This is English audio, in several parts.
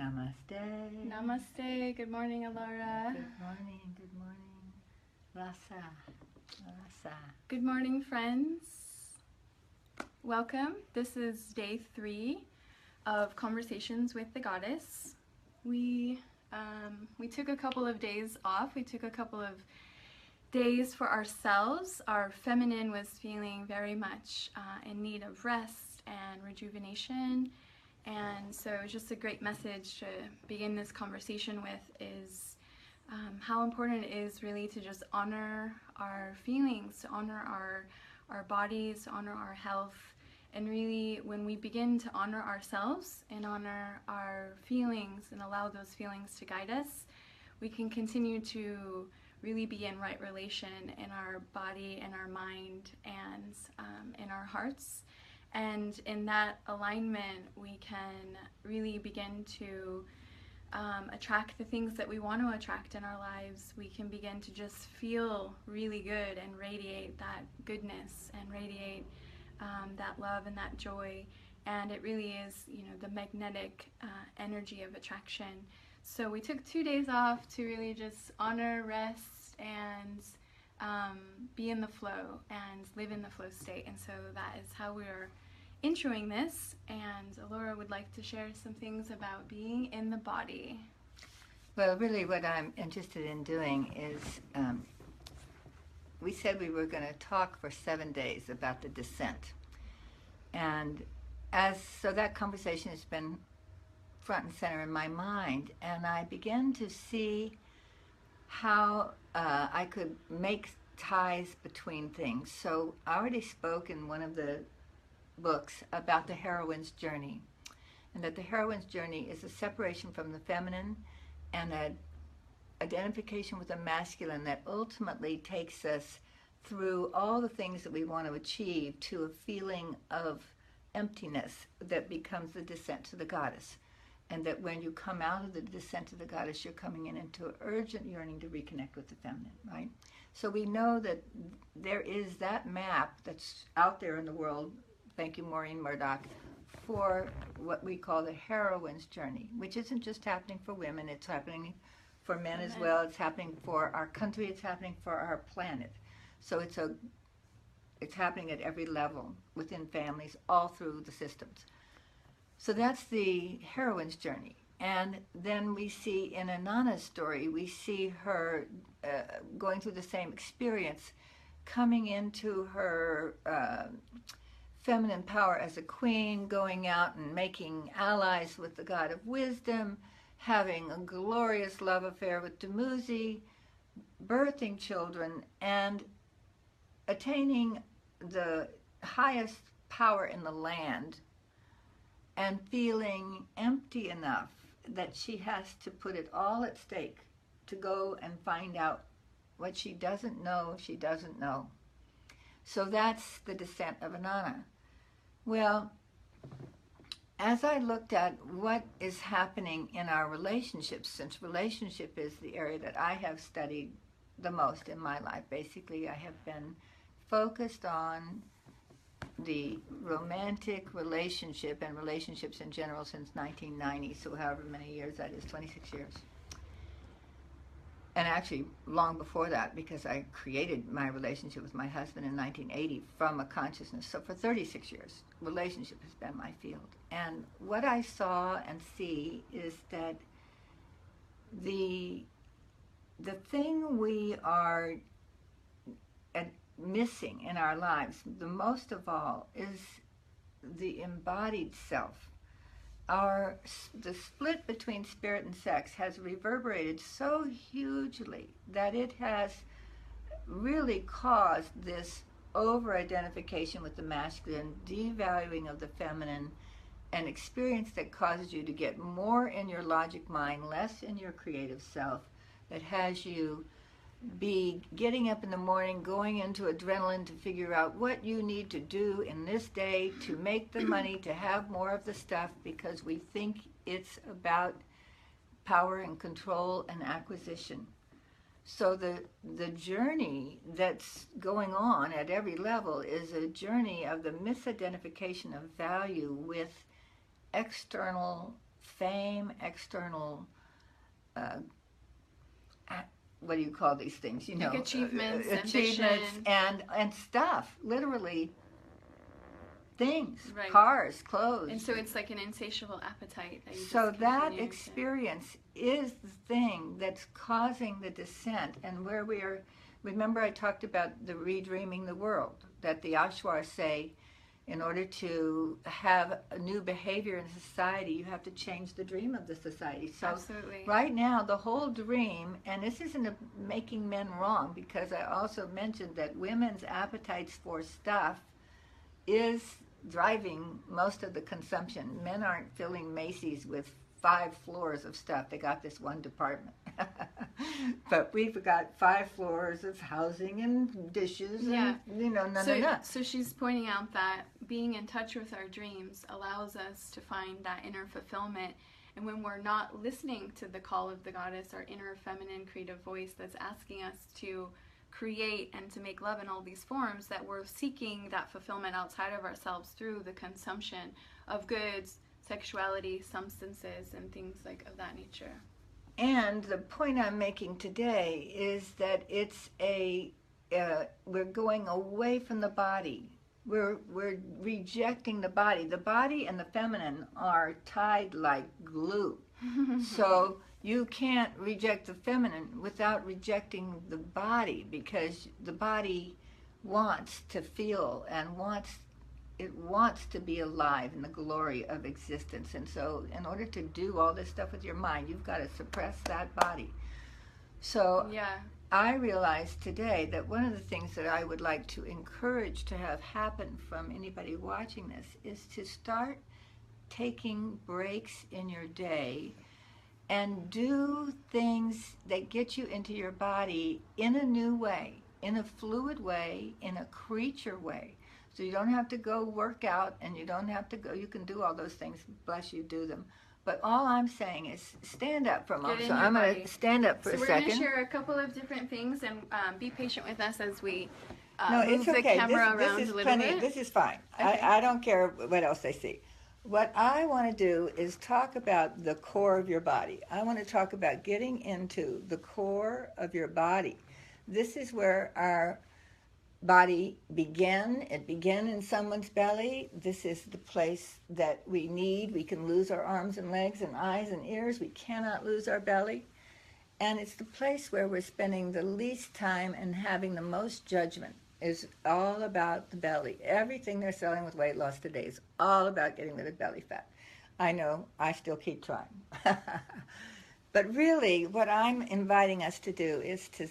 Namaste. Namaste. Good morning, Alora. Good morning. Good morning. Rasa. Rasa. Good morning, friends. Welcome. This is day 3 of Conversations with the Goddess. We took a couple of days off. We took a couple of days for ourselves. Our feminine was feeling very much in need of rest and rejuvenation. And so just a great message to begin this conversation with is how important it is really to just honor our feelings, to honor our bodies, to honor our health. And really, when we begin to honor ourselves and honor our feelings and allow those feelings to guide us, we can continue to really be in right relation in our body and our mind and in our hearts. And in that alignment, we can really begin to attract the things that we want to attract in our lives. We can begin to just feel really good and radiate that goodness and radiate that love and that joy. And it really is, the magnetic energy of attraction. So we took 2 days off to really just honor, rest, and be in the flow and live in the flow state. And so that is how we're introing this, and Alora would like to share some things about being in the body. Well, really what I'm interested in doing is, we said we were going to talk for 7 days about the descent. And so that conversation has been front and center in my mind, and I began to see how I could make ties between things. So I already spoke in one of the books about the heroine's journey, and that the heroine's journey is a separation from the feminine and an identification with the masculine that ultimately takes us through all the things that we want to achieve to a feeling of emptiness that becomes the descent to the goddess. And that when you come out of the descent to the goddess, you're coming into an urgent yearning to reconnect with the feminine, right? So we know that there is that map that's out there in the world. Thank you, Maureen Murdoch, for what we call the heroine's journey, which isn't just happening for women, it's happening for men as well, it's happening for our country, it's happening for our planet. So it's happening at every level, within families, all through the systems. So that's the heroine's journey. And then we see in Inanna's story, we see her going through the same experience, coming into her feminine power as a queen, going out and making allies with the god of wisdom, having a glorious love affair with Dumuzi, birthing children, and attaining the highest power in the land, and feeling empty enough that she has to put it all at stake to go and find out what she doesn't know she doesn't know. So that's the descent of Inanna. Well, as I looked at what is happening in our relationships, since relationship is the area that I have studied the most in my life, basically I have been focused on the romantic relationship and relationships in general since 1990, so however many years that is, 26 years. And actually long before that, because I created my relationship with my husband in 1980 from a consciousness. So for 36 years, relationship has been my field. And what I saw and see is that the thing we are missing in our lives, the most of all, is the embodied self. The split between spirit and sex has reverberated so hugely that it has really caused this over-identification with the masculine, devaluing of the feminine, an experience that causes you to get more in your logic mind, less in your creative self, that has you be getting up in the morning, going into adrenaline to figure out what you need to do in this day to make the money, to have more of the stuff, because we think it's about power and control and acquisition. So the journey that's going on at every level is a journey of the misidentification of value with external fame, external, uh, what do you call these things? You know, like achievements, achievements, ambition. and stuff, literally things, Right. cars, clothes. And so it's like an insatiable appetite. That you So just that continue to- experience is the thing that's causing the descent, and where we are. Remember, I talked about the redreaming the world, that the Ashwars say, in order to have a new behavior in society, you have to change the dream of the society. So Absolutely. right now, the whole dream, and this isn't making men wrong, because I also mentioned that women's appetites for stuff is driving most of the consumption. Men aren't filling Macy's with 5 floors of stuff. They got this one department. But we've got 5 floors of housing and dishes and, you know, So she's pointing out that being in touch with our dreams allows us to find that inner fulfillment. And when we're not listening to the call of the goddess, our inner feminine creative voice that's asking us to create and to make love in all these forms, that we're seeking that fulfillment outside of ourselves through the consumption of goods, sexuality, substances, and things like of that nature. And the point I'm making today is that it's we're going away from the body. We're rejecting the body. The body and the feminine are tied like glue. So you can't reject the feminine without rejecting the body, because the body wants to feel and wants to be alive in the glory of existence. And so in order to do all this stuff with your mind, you've got to suppress that body. So Yeah. I realized today that one of the things that I would like to encourage to have happen from anybody watching this is to start taking breaks in your day and do things that get you into your body in a new way, in a fluid way, in a creature way. So you don't have to go work out, and you don't have to go, you can do all those things, bless you, do them. But all I'm saying is stand up for a moment. So I'm going to stand up for a second. So we're going to share a couple of different things, and be patient with us as we No, move it's okay. the camera This around is a little plenty. bit. This is fine. Okay. I don't care what else they see. What I want to do is talk about the core of your body. I want to talk about getting into the core of your body. This is where our body began. It began in someone's belly. This is the place that we need. We can lose our arms and legs and eyes and ears. We cannot lose our belly. And it's the place where we're spending the least time and having the most judgment. Is all about the belly. Everything they're selling with weight loss today is all about getting rid of belly fat. I know, I still keep trying. But really, what I'm inviting us to do is to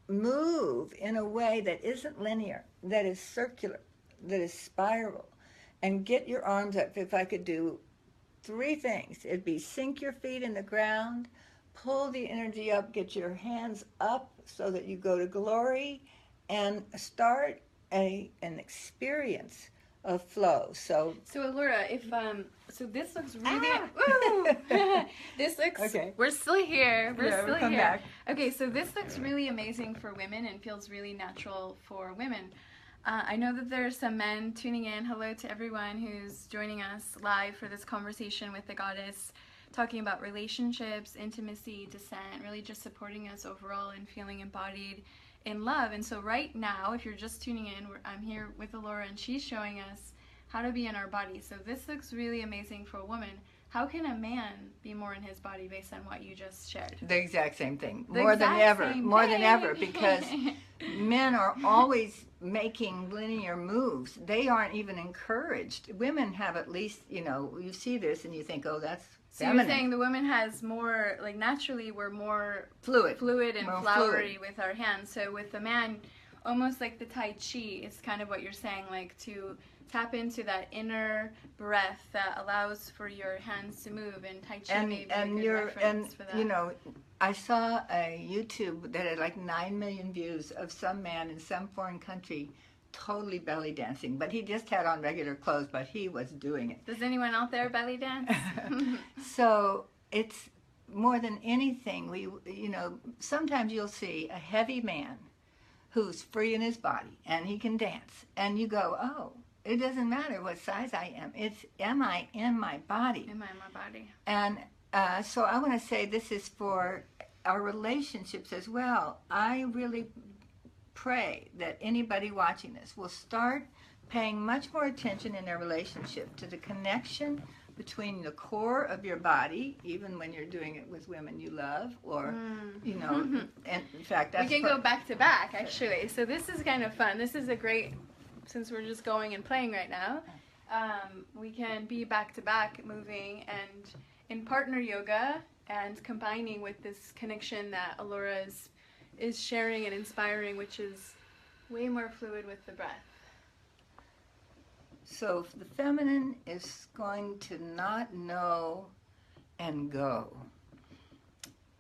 move in a way that isn't linear, that is circular, that is spiral, and get your arms up. If I could do 3 things, it'd be sink your feet in the ground, pull the energy up, get your hands up so that you go to glory, and start an experience of flow. So Allura, if so this looks really this looks okay. We're still here. We're still come here. back. Okay, so this looks really amazing for women and feels really natural for women. I know that there are some men tuning in. Hello to everyone who's joining us live for this conversation with the goddess, talking about relationships, intimacy, descent, really just supporting us overall and feeling embodied in love. And so right now, if you're just tuning in, I'm here with Allura, and she's showing us how to be in our body. So this looks really amazing for a woman. How can a man be more in his body based on what you just shared? The exact same thing. The More than exact ever. same More than thing. ever, because men are always making linear moves. They aren't even encouraged. Women have at least, you see this and you think, oh, that's So feminine. you're saying the woman has more, like naturally we're more Fluid and more flowery fluid. with our hands. So with the man, almost like the Tai Chi is kind of what you're saying, like to tap into that inner breath that allows for your hands to move, and Tai Chi may be a good reference for that. I saw a YouTube that had like 9 million views of some man in some foreign country totally belly dancing, but he just had on regular clothes, but he was doing it. Does anyone out there belly dance? So it's more than anything, sometimes you'll see a heavy man who's free in his body and he can dance, and you go, oh, it doesn't matter what size I am. It's, am I in my body? Am I in my body? And so I want to say this is for our relationships as well. I really pray that anybody watching this will start paying much more attention in their relationship to the connection between the core of your body, even when you're doing it with women you love, or, you know, and in fact, that's... We can go back to back, actually. So this is kind of fun. This is a great, since we're just going and playing right now, we can be back to back moving and in partner yoga and combining with this connection that Alora is sharing and inspiring, which is way more fluid with the breath. So the feminine is going to not know and go.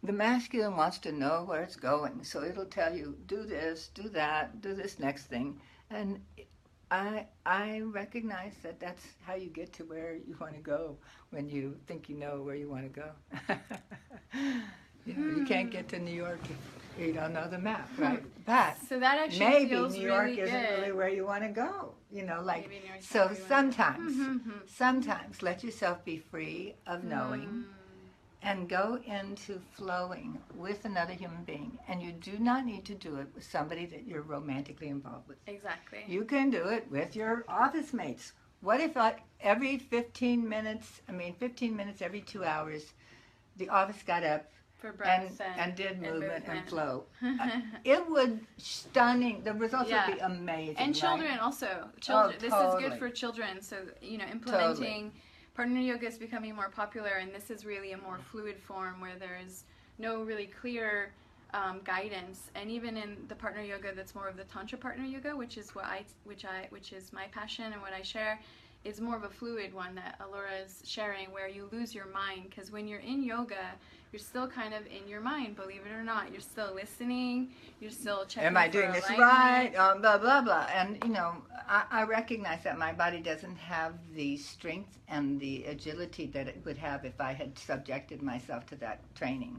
The masculine wants to know where it's going, so it'll tell you, do this, do that, do this next thing. And I recognize that that's how you get to where you want to go when you think you know where you want to go. You know, you can't get to New York if you don't know the map, right? But so that actually maybe feels New York really isn't good. really where you want to go. You know, like, Maybe New York's so not where you sometimes, sometimes let yourself be free of knowing and go into flowing with another human being. And you do not need to do it with somebody that you're romantically involved with. Exactly. You can do it with your office mates. What if every 15 minutes, 15 minutes every 2 hours, the office got up For breath and did movement and movement. flow? It would stunning. The results Yeah. would be amazing. And children right? also. Children. This is totally. good for children. So, you know, implementing partner yoga is becoming more popular, and this is really a more fluid form where there is no really clear guidance. And even in the partner yoga, that's more of the tantra partner yoga, which is which is my passion and what I share. Is more of a fluid one that Alora is sharing, where you lose your mind, because when you're in yoga, you're still kind of in your mind, believe it or not. You're still listening, you're still checking. Am I doing this right? Blah, blah, blah. And, you know, I recognize that my body doesn't have the strength and the agility that it would have if I had subjected myself to that training.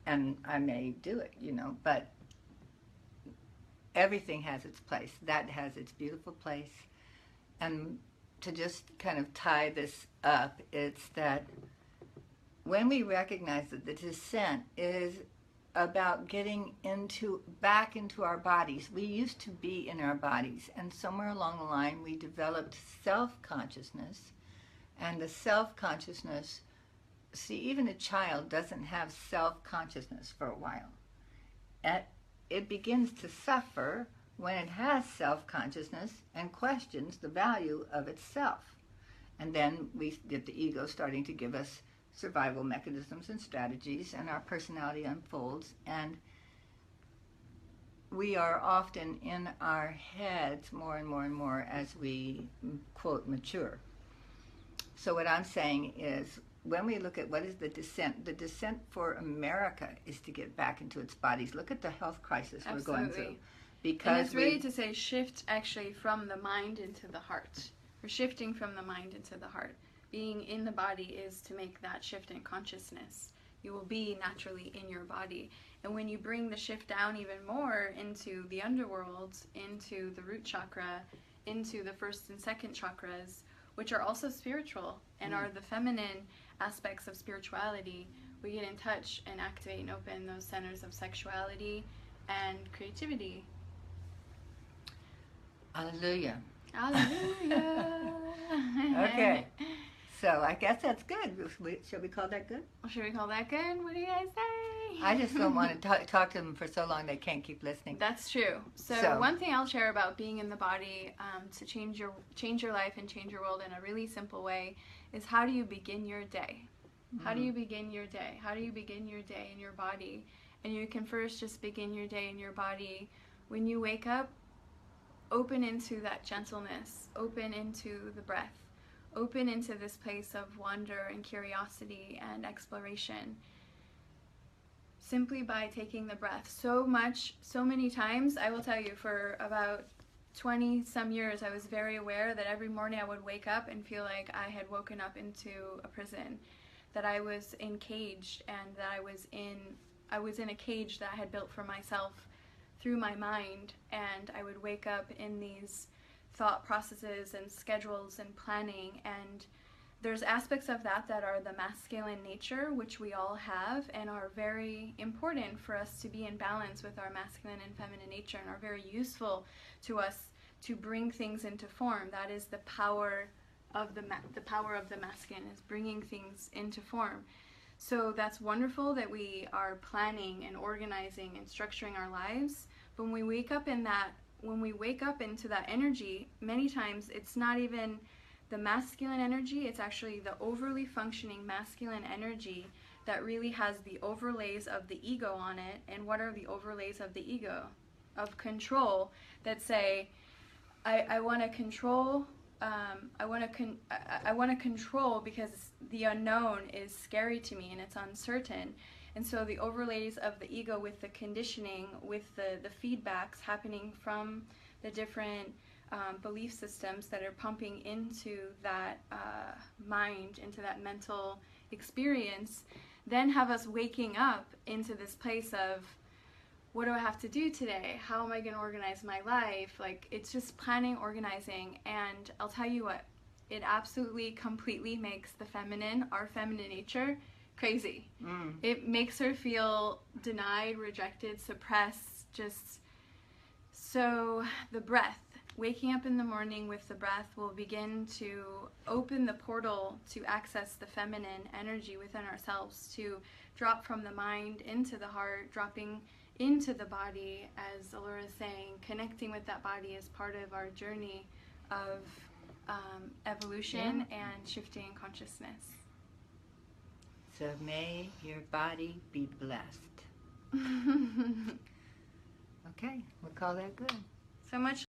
And I may do it, you know, but everything has its place. That has its beautiful place. And to just kind of tie this up, it's that when we recognize that the descent is about getting back into our bodies. We used to be in our bodies, and somewhere along the line we developed self-consciousness, and the self-consciousness, see, even a child doesn't have self-consciousness for a while. It begins to suffer when it has self-consciousness and questions the value of itself. And then we get the ego starting to give us survival mechanisms and strategies, and our personality unfolds, and we are often in our heads more and more and more as we, quote, mature. So what I'm saying is, when we look at what is the descent for America is to get back into its bodies. Look at the health crisis we're going through. Because and it's really to say shift actually from the mind into the heart. We're shifting from the mind into the heart. Being in the body is to make that shift in consciousness. You will be naturally in your body. And when you bring the shift down even more into the underworld, into the root chakra, into the first and second chakras, which are also spiritual and are the feminine aspects of spirituality, we get in touch and activate and open those centers of sexuality and creativity. Hallelujah. Hallelujah. Okay. So I guess that's good. Should we call that good? Should we call that good? What do you guys say? I just don't want to talk to them for so long they can't keep listening. That's true. So one thing I'll share about being in the body to change your life and change your world in a really simple way is, how do you begin your day? How do you begin your day? How do you begin your day in your body? And you can first just begin your day in your body. When you wake up, open into that gentleness, open into the breath, open into this place of wonder and curiosity and exploration. Simply by taking the breath. So many times, I will tell you, for about 20 some years, I was very aware that every morning I would wake up and feel like I had woken up into a prison, that I was encaged, and that I was in a cage that I had built for myself through my mind. And I would wake up in these thought processes and schedules and planning, and there's aspects of that that are the masculine nature, which we all have, and are very important for us to be in balance with our masculine and feminine nature, and are very useful to us to bring things into form. That is the power of the masculine, is bringing things into form. So that's wonderful that we are planning and organizing and structuring our lives. But when we wake up into that energy, many times it's not even the masculine energy, it's actually the overly functioning masculine energy that really has the overlays of the ego on it. And what are the overlays of the ego? Of control, that say, I want to control. I want to control because the unknown is scary to me and it's uncertain. And so the overlays of the ego with the conditioning, with the feedbacks happening from the different belief systems that are pumping into that mind, into that mental experience, then have us waking up into this place of, what do I have to do today? How am I going to organize my life? Like, it's just planning, organizing. And I'll tell you what, it absolutely, completely makes the feminine, our feminine nature, crazy. It makes her feel denied, rejected, suppressed, just. So the breath, waking up in the morning with the breath will begin to open the portal to access the feminine energy within ourselves, to drop from the mind into the heart, dropping into the body, as Allura is saying. Connecting with that body is part of our journey of evolution and shifting in consciousness. So may your body be blessed. Okay, we'll call that good. So much